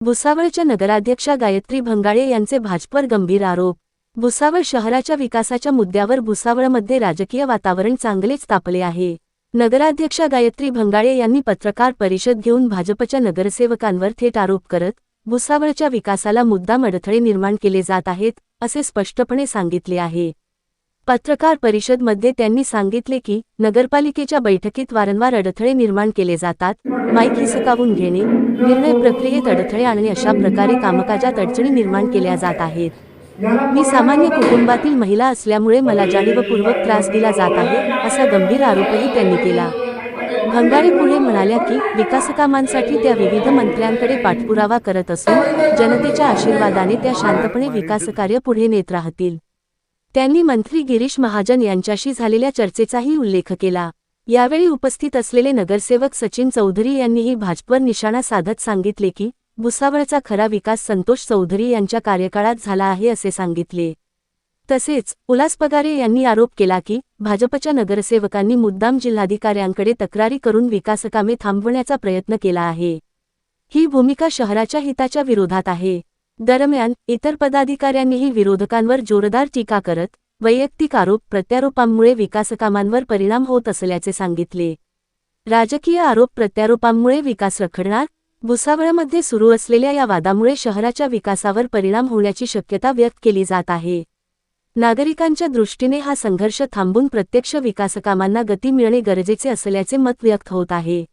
भुसावळच्या नगराध्यक्षा गायत्री भंगाळे यांचे भाजपवर गंभीर आरोप। भुसावळ शहराच्या विकासाच्या मुद्द्यावर भुसावळमध्ये राजकीय वातावरण चांगलेच तापले आहे। नगराध्यक्षा गायत्री भंगाळे यांनी पत्रकार परिषद घेऊन भाजपच्या नगरसेवकांवर थेट आरोप करत भुसावळच्या विकासाला मुद्दाम अडथळे निर्माण केले जात आहेत, असे स्पष्टपणे सांगितले आहे। पत्रकार परिषदमध्ये त्यांनी सांगितले की नगरपालिकेच्या बैठकीत वारंवार अडथळे निर्माण केले जातात, माईक हिसकावून घेणे, निर्णय प्रक्रियेत अडथळे आणणे अशा प्रकारे कामकाजात अडचणी निर्माण केल्या जात आहेत। मी सामान्य कुटुंबातील महिला असल्यामुळे मला जाणीवपूर्वक त्रास दिला जात आहे, असा गंभीर आरोपही त्यांनी केला। भंगाळे पुढे म्हणाल्या की विकासकामांसाठी त्या विविध मंत्र्यांकडे पाठपुरावा करत असून जनतेच्या आशीर्वादाने त्या शांतपणे विकासकार्य पुढे नेत राहतील। त्यांनी मंत्री गिरीश महाजन यांच्याशी झालेल्या चर्चेचाही उल्लेख केला। यावेळी उपस्थित असलेले नगरसेवक सचिन चौधरी यांनीही भाजपवर निशाणा साधत सांगितले की भुसावळचा खरा विकास संतोष चौधरी यांच्या कार्यकाळात झाला आहे, असे सांगितले। तसेच उल्हास पगारे यांनी आरोप केला की भाजपच्या नगरसेवकांनी मुद्दाम जिल्हाधिकाऱ्यांकडे तक्रारी करून विकासकामे थांबवण्याचा प्रयत्न केला आहे। ही भूमिका शहराच्या हिताच्या विरोधात आहे। दरम्यान इतर पदाधिकाऱ्यांनीही विरोधकांवर जोरदार टीका करत वैयक्तिक आरोप प्रत्यारोपांमुळे विकासकामांवर परिणाम होत असल्याचे सांगितले। राजकीय आरोप प्रत्यारोपांमुळे विकास रखडणार, भुसावळमध्ये सुरू असलेल्या या वादामुळे शहराच्या विकासावर परिणाम होण्याची शक्यता व्यक्त केली जात आहे। नागरिकांच्या दृष्टीने हा संघर्ष थांबून प्रत्यक्ष विकासकामांना गती मिळणे गरजेचे असल्याचे मत व्यक्त होत आहे।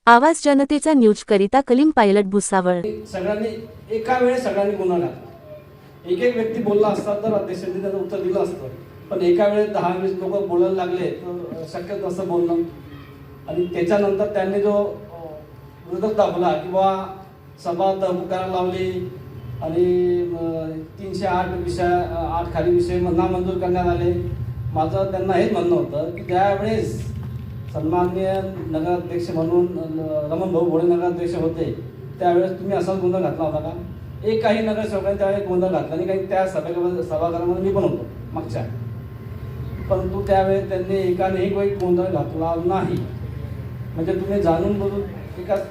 आवाज जनतेचा न्यूज करिता कलीम पायलट भुसावळ। सगळ्यांनी एका वेळेस सगळ्यांनी गुन्हा घातला। एक व्यक्ती बोलला असता तर अध्यक्षांनी त्याचं उत्तर दिलं असतं, पण एका वेळेस 10-20 लोक बोलायला लागले तर शक्य नसतं बोलणं। आणि त्याच्यानंतर त्यांनी जो विरोध दाखवला किंवा सभा तहकूब करायला लावली आणि 308 खाली विषय नामंजूर करण्यात आले। माझं त्यांना हेच म्हणणं होतं की त्यावेळेस सन्माननीय नगराध्यक्ष म्हणून रमण भाऊ भोळे नगराध्यक्ष होते, त्यावेळेस तुम्ही असाच गोंधळ घातला होता का? एक काही नगरसेवकांनी त्यावेळेस गोंधळ घातला आणि काही त्या सभागृहामध्ये मी पण होतो मागच्या, परंतु त्यावेळेस त्यांनी एकानेही काही गोंधळ घातला नाही। म्हणजे तुम्ही जाणून बघून एकाच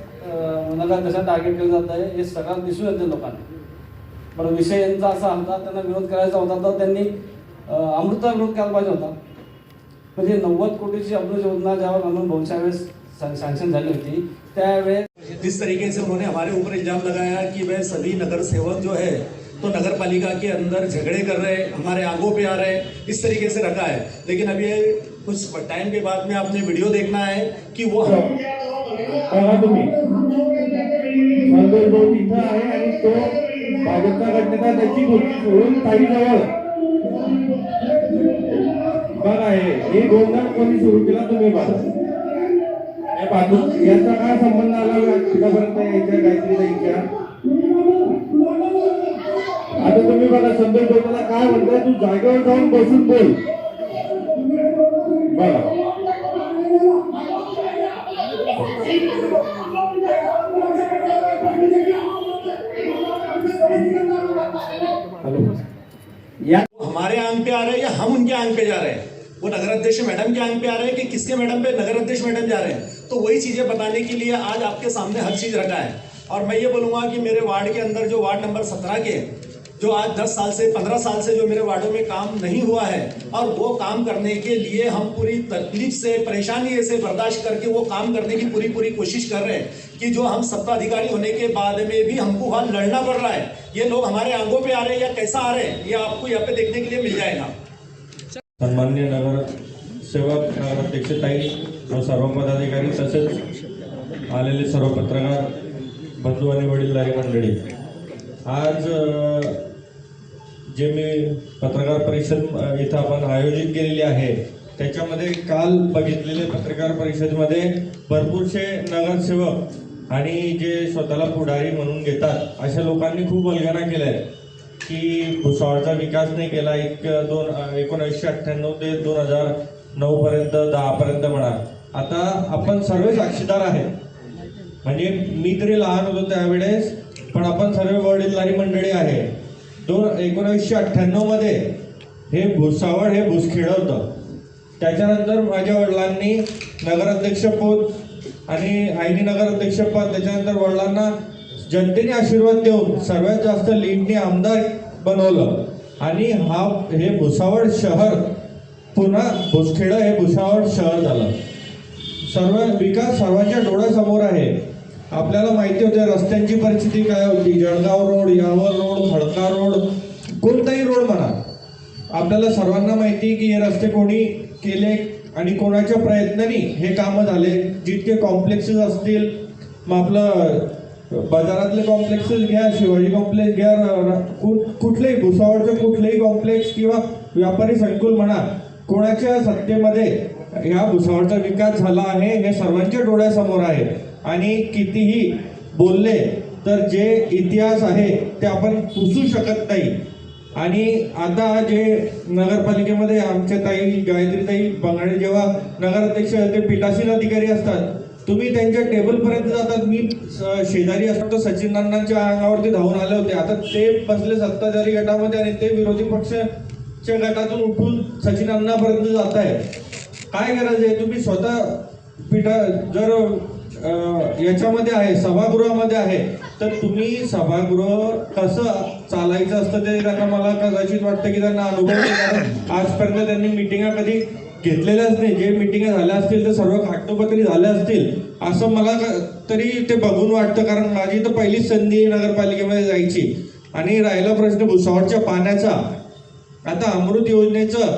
नगराध्यक्षा टार्गेट केलं जात आहे हे सगळं दिसून येते लोकांना। बरं, विषय यांचा असा होता, त्यांना विरोध करायचा होता तर त्यांनी अमृता विरोध करायला पाहिजे होता। म्हणजे 90 कोटीची अमृत योजना ज्यावर रमण भाऊच्या वेळेस सैंक्शन झाली होती, त्यावेळेस जिस तरीके से उन्होंने हमारे ऊपर इल्जाम लगाया कि वह सभी नगर सेवक जो है तो नगर पालिका के अंदर झगड़े कर रहे, हमारे आंगों पे आ रहे, इस तरीके से रखा है। लेकिन अभी कुछ टाइम के बाद में आपने वीडियो देखना है कि वो त्याची गोष्टी सोडून काही जवळ बघा हे गोंधळ कोणी सुरू केला तुम्ही बघा। याचा काय संबंध आला तिथपर्यंत यायच्या गायत्रीताईंच्या? आता तुम्ही बघा संदर्भ बोलताना काय म्हणताय, तू जागेवर जाऊन बसून बोल बघा। हमारे आंग पे आ रहे हैं या हम उनके आंग पे जा रहे हैं? वो नगराध्यक्ष मैडम के आंग पे आ रहे हैं कि किसके मैडम पे नगराध्यक्ष मैडम जा रहे हैं? तो वही चीजें बताने के लिए आज आपके सामने हर चीज रखा है। और मैं ये बोलूंगा कि मेरे वार्ड के अंदर जो वार्ड नंबर 17 के जो आज 10 साल से 15 साल से जो मेरे वार्डों में काम नहीं हुआ है, और वो काम करने के लिए हम पूरी तकलीफ से परेशानी से बर्दाश्त करके वो काम करने की पूरी कोशिश कर रहे हैं कि जो हम सत्ता अधिकारी होने के बाद में भी हमको वहाँ लड़ना पड़ रहा है। ये लोग हमारे आंगों पे आ रहे हैं या कैसा आ रहे हैं, ये आपको यहाँ पे देखने के लिए मिल जाएगा। सन्माननीय नगर सेवक नगराध्यक्षताई व सर्व पदाधिकारी तसेच आलेले सर्व पत्रकार बंधू आणि वडीलधारी मंडळी, आज जे मी पत्रकार परिषद इथं आपण आयोजित केलेली आहे त्याच्यामध्ये काल बघितलेले पत्रकार परिषदेमध्ये भरपूरसे नगरसेवक आणि जे स्वतःला पुढारी म्हणून घेतात अशा लोकांनी खूप वल्गना केल्या की भुसावळचा विकास नाही केला। 1998 ते 2009 पर्यंत 10 पर्यंत म्हणा। आता आपण सर्व साक्षीदार आहे, म्हणजे मी तरी लहान होतो त्यावेळेस, पण आपण सर्व वडीलधारी मंडळी आहे। 1998 मध्ये हे भुसावळ हे भुसखेड होतं। त्याच्यानंतर माझ्या वडिलांनी नगराध्यक्षपद आणि आईनी नगराध्यक्षपद, त्याच्यानंतर वडिलांना जनतेने आशीर्वाद देऊन सर्वात जास्त लीडने आमदार बनवलं आणि हे भुसावळ शहर पुन्हा भुसखेड हे भुसावळ शहर झालं. सर्व विकास सर्वांच्या डोळ्यासमोर आहे. आपल्याला माहिती होते रस्त्यांची परिस्थिती काय होती. जळगाव रोड, यावर रोड, खडका रोड, कोणताही रोड म्हणा, आपल्याला सर्वांना माहिती की हे रस्ते कोणी केले आणि कोणाच्या प्रयत्नांनी हे कामं झाले. जितके कॉम्प्लेक्सेस असतील, मग आपलं बाजारातले कॉम्प्लेक्सेस घ्या, शिवाजी कॉम्प्लेक्स घ्या, कुठलेही भुसावळचे कुठलेही कॉम्प्लेक्स किंवा व्यापारी संकुल म्हणा, कोणाच्या सत्तेमध्ये ह्या भुसावळचा विकास झाला आहे हे सर्वांच्या डोळ्यासमोर आहे. आणि कितीही बोलले तर जे इतिहास आहे ते आपण पुसू शकत नाही. आणि आता जे नगरपालिकेमध्ये आमच्या ताई गायत्रीताई भंगाडे जेव्हा नगराध्यक्ष ते पीठासीन अधिकारी असतात, तुम्ही त्यांच्या टेबलपर्यंत जातात. मी शेजारी असतो सचिन अण्णांच्या अंगावरती धावून आले होते. आता ते बसले सत्ताधारी गटामध्ये आणि ते विरोधी पक्षाच्या गटातून उठून सचिन अण्णापर्यंत जात आहे. काय गरज आहे? तुम्ही स्वतः जर याच्यामध्ये आहे, सभागृहामध्ये आहे, तर तुम्ही सभागृह कसं चालायचं असतं ते त्यांना, मला कदाचित वाटतं की त्यांना अनुभव नाही. कारण आजपर्यंत त्यांनी मिटिंगा कधी घेतलेल्याच नाही. जे मिटिंगा झाल्या असतील ते सर्व कागदोपत्री झाल्या असतील असं मला तरी ते बघून वाटतं. कारण माझी तर पहिलीच संधी नगरपालिकेमध्ये जायची. आणि राहिला प्रश्न भुसावळच्या पाण्याचा, आता अमृत योजनेचं